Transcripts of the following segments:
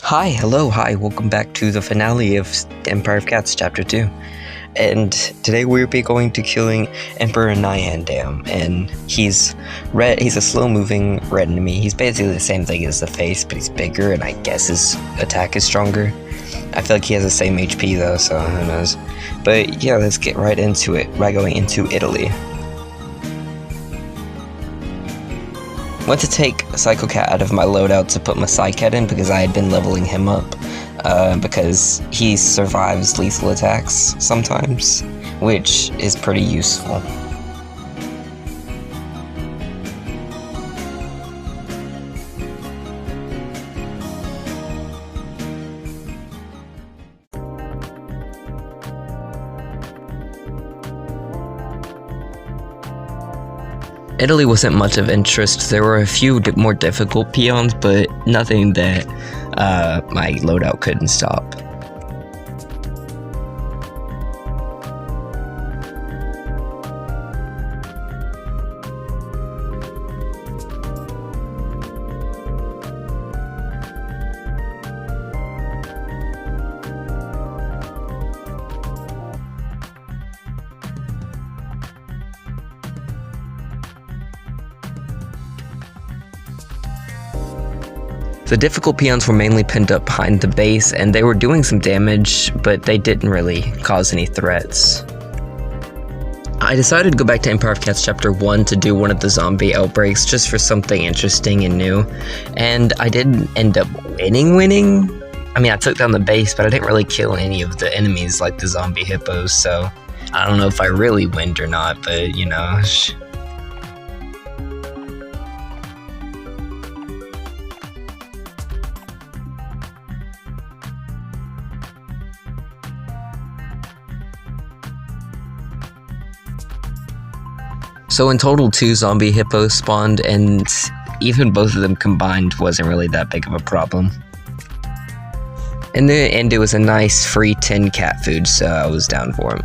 Hi, welcome back to the finale of Empire of Cats Chapter 2. And today we'll be going to killing Emperor Nyandam, and he's red. He's a slow-moving red enemy. He's basically the same thing as the face, but he's bigger, and I guess his attack is stronger. I feel like he has the same HP though, so who knows. But yeah, let's get right into it by going into Italy. Went to take Psycho Cat out of my loadout to put my Psy-Cat in because I had been leveling him up, because he survives lethal attacks sometimes, which is pretty useful. Italy wasn't much of interest. There were a few more difficult peons, but nothing that my loadout couldn't stop. The difficult peons were mainly pinned up behind the base, and they were doing some damage, but they didn't really cause any threats. I decided to go back to Empire of Cats Chapter 1 to do one of the zombie outbreaks, just for something interesting and new, and I didn't end up winning. I mean, I took down the base, but I didn't really kill any of the enemies like the zombie hippos, so I don't know if I really win or not, but you know. So in total, 2 zombie hippos spawned, and even both of them combined wasn't really that big of a problem. In the end, it was a nice free 10 cat food, so I was down for it.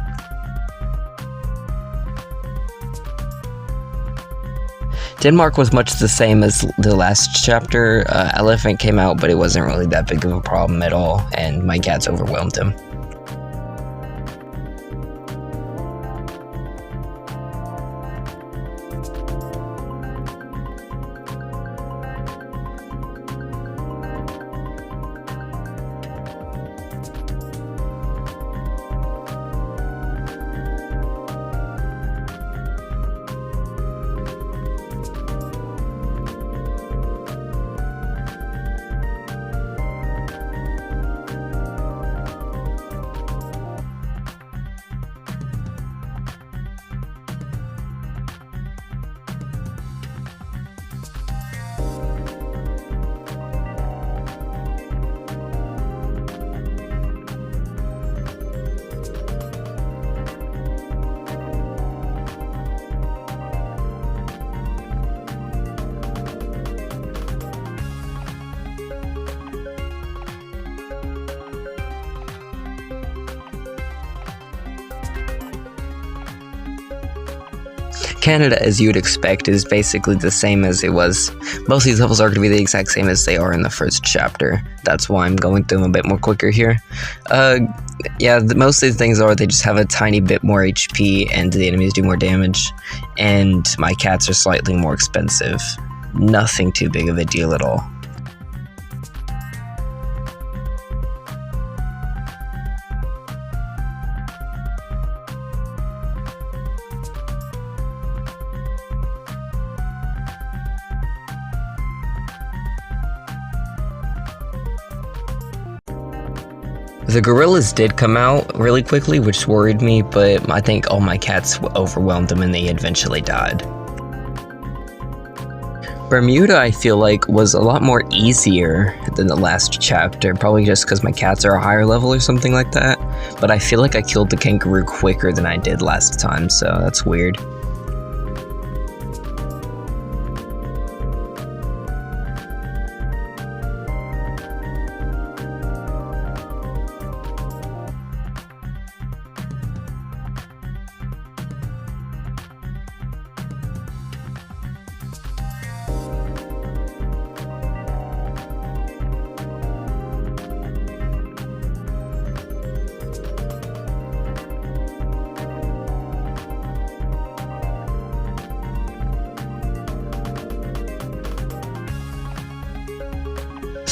Denmark was much the same as the last chapter. Elephant came out, but it wasn't really that big of a problem at all, and my cats overwhelmed him. Canada, as you would expect, is basically the same as it was. Most of these levels are going to be the exact same as they are in the first chapter. That's why I'm going through them a bit more quicker here. Yeah, most of these things are they just have a tiny bit more HP and the enemies do more damage. And my cats are slightly more expensive. Nothing too big of a deal at all. The gorillas did come out really quickly, which worried me, but I think all my cats overwhelmed them and they eventually died. Bermuda, I feel like, was a lot more easier than the last chapter, probably just because my cats are a higher level or something like that, but I feel like I killed the kangaroo quicker than I did last time, so that's weird.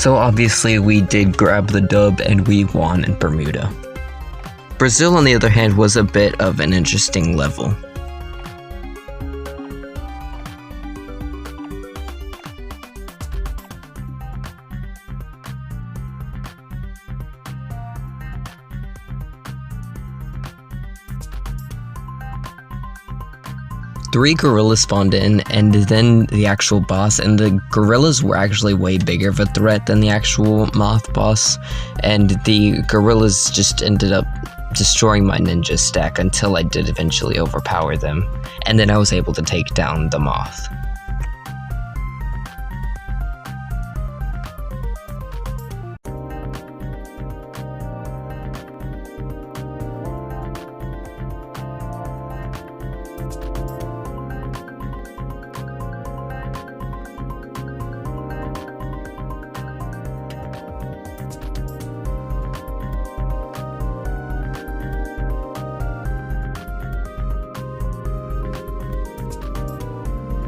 So obviously we did grab the dub and we won in Bermuda. Brazil, on the other hand, was a bit of an interesting level. Three gorillas spawned in, and then the actual boss, and the gorillas were actually way bigger of a threat than the actual moth boss, and the gorillas just ended up destroying my ninja stack until I did eventually overpower them, and then I was able to take down the moth.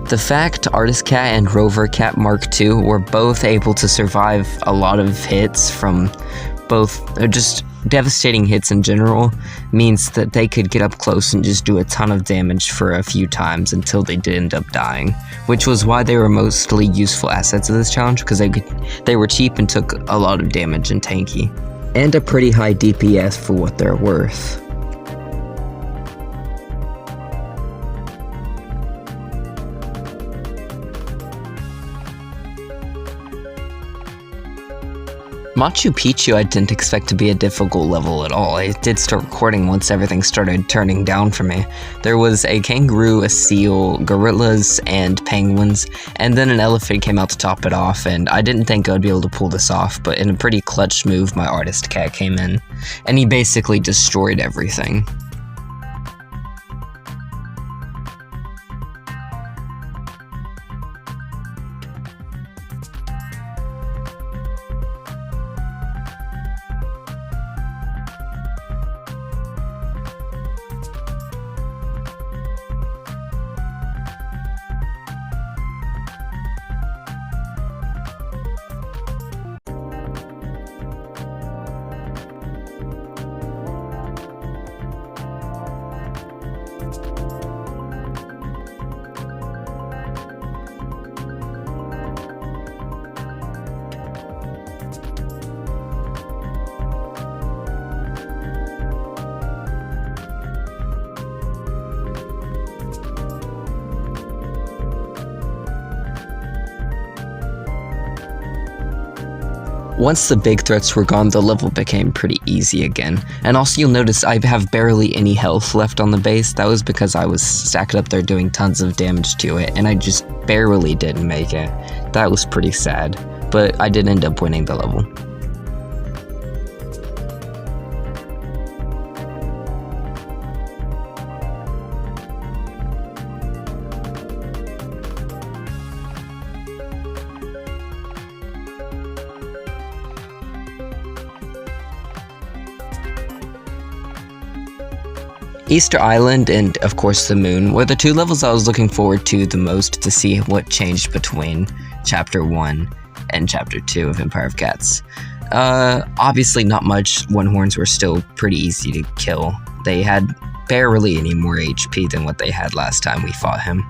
The fact Artist Cat and Rover Cat Mark II were both able to survive a lot of hits from both, just devastating hits in general, means that they could get up close and just do a ton of damage for a few times until they did end up dying, which was why they were mostly useful assets of this challenge, because they were cheap and took a lot of damage and tanky, and a pretty high DPS for what they're worth. Machu Picchu I didn't expect to be a difficult level at all. I did start recording once everything started turning down for me. There was a kangaroo, a seal, gorillas, and penguins, and then an elephant came out to top it off, and I didn't think I would be able to pull this off, but in a pretty clutch move, my Artist Cat came in, and he basically destroyed everything. Once the big threats were gone, the level became pretty easy again. And also you'll notice I have barely any health left on the base. That was because I was stacked up there doing tons of damage to it, and I just barely didn't make it. That was pretty sad, but I did end up winning the level. Easter Island and, of course, the Moon were the two levels I was looking forward to the most to see what changed between Chapter 1 and Chapter 2 of Empire of Cats. Obviously not much. One Horns were still pretty easy to kill. They had barely any more HP than what they had last time we fought him.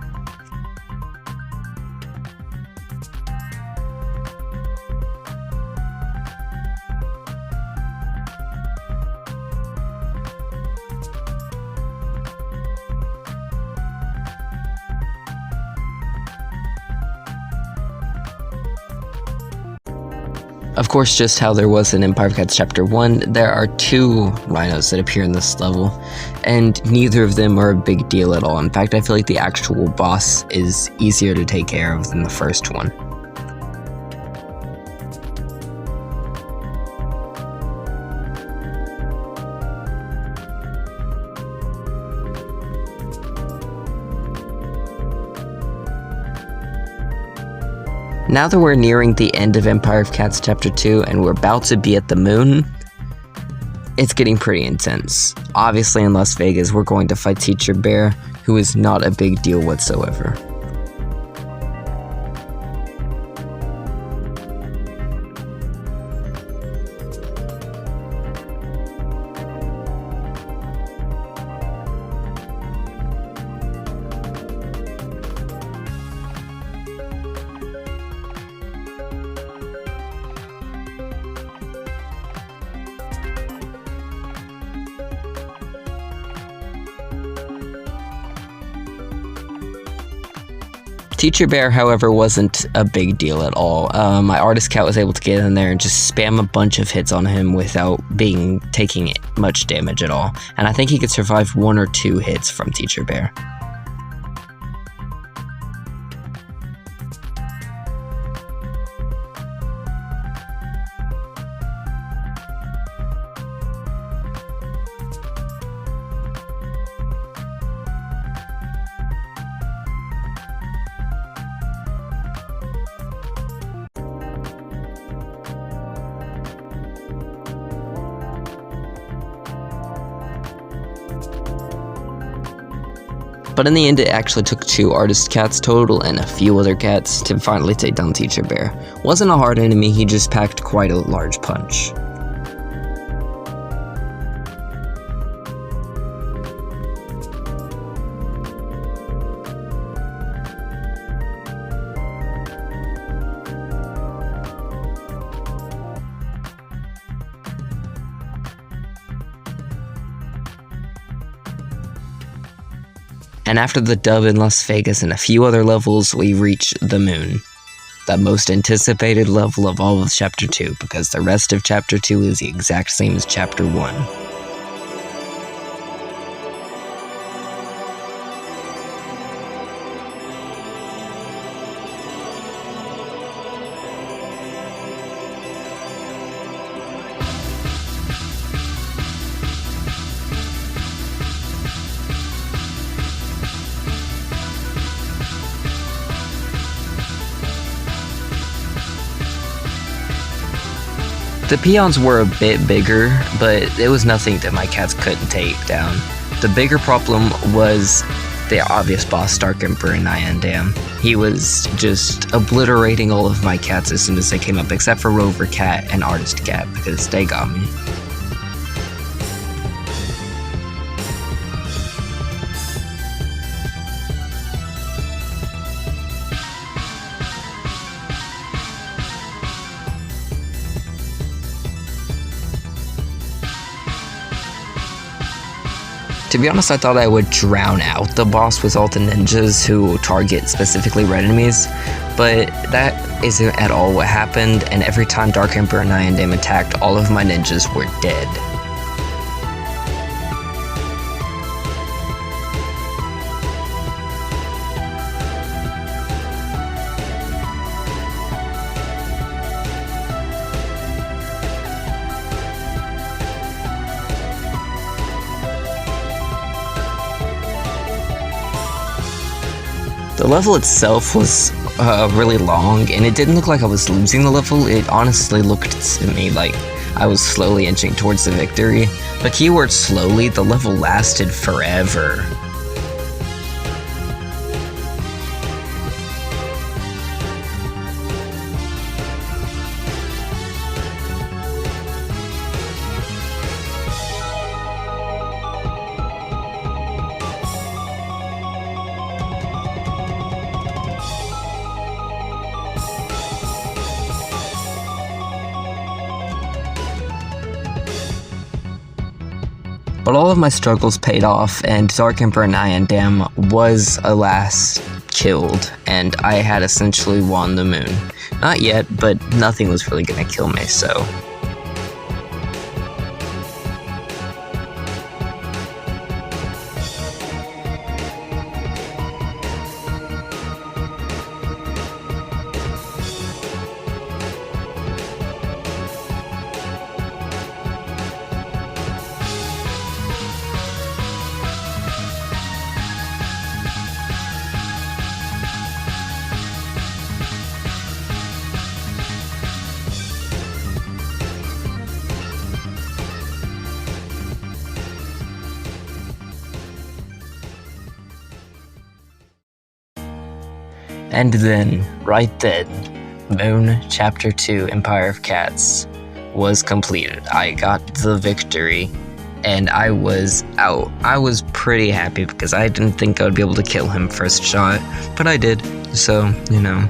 Of course, just how there was in Empire of Cats Chapter 1, there are two rhinos that appear in this level, and neither of them are a big deal at all. In fact, I feel like the actual boss is easier to take care of than the first one. Now that we're nearing the end of Empire of Cats Chapter 2 and we're about to be at the Moon, it's getting pretty intense. Obviously in Las Vegas we're going to fight Teacher Bear, who is not a big deal whatsoever. Teacher Bear, however, wasn't a big deal at all. My artist cat was able to get in there and just spam a bunch of hits on him without taking much damage at all. And I think he could survive 1 or 2 hits from Teacher Bear. But in the end, it actually took 2 artist cats total and a few other cats to finally take down Teacher Bear. Wasn't a hard enemy, he just packed quite a large punch. And after the dub in Las Vegas and a few other levels, we reach the moon. The most anticipated level of all of Chapter 2, because the rest of Chapter 2 is the exact same as Chapter 1. The peons were a bit bigger, but it was nothing that my cats couldn't take down. The bigger problem was the obvious boss, Dark Emperor Nyandam. He was just obliterating all of my cats as soon as they came up, except for Rover Cat and Artist Cat, because they got me. To be honest, I thought I would drown out the boss with all the ninjas who target specifically red enemies, but that isn't at all what happened, and every time Dark Emperor Nyandam attacked, all of my ninjas were dead. The level itself was really long, and it didn't look like I was losing the level. It honestly looked to me like I was slowly inching towards the victory. But keyword slowly, the level lasted forever. But all of my struggles paid off, and Dark Emperor Nyandam was, alas, killed, and I had essentially won the moon. Not yet, but nothing was really gonna kill me, so... And then, right then, Moon Chapter 2 Empire of Cats was completed. I got the victory, and I was out. I was pretty happy because I didn't think I would be able to kill him first shot, but I did, so, you know.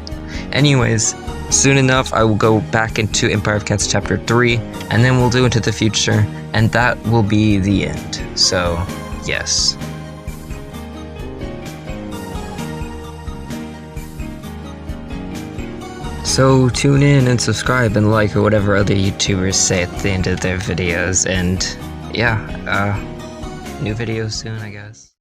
Anyways, soon enough I will go back into Empire of Cats Chapter 3, and then we'll do Into the Future, and that will be the end. So, yes. So tune in and subscribe and like or whatever other YouTubers say at the end of their videos, and yeah, new videos soon, I guess.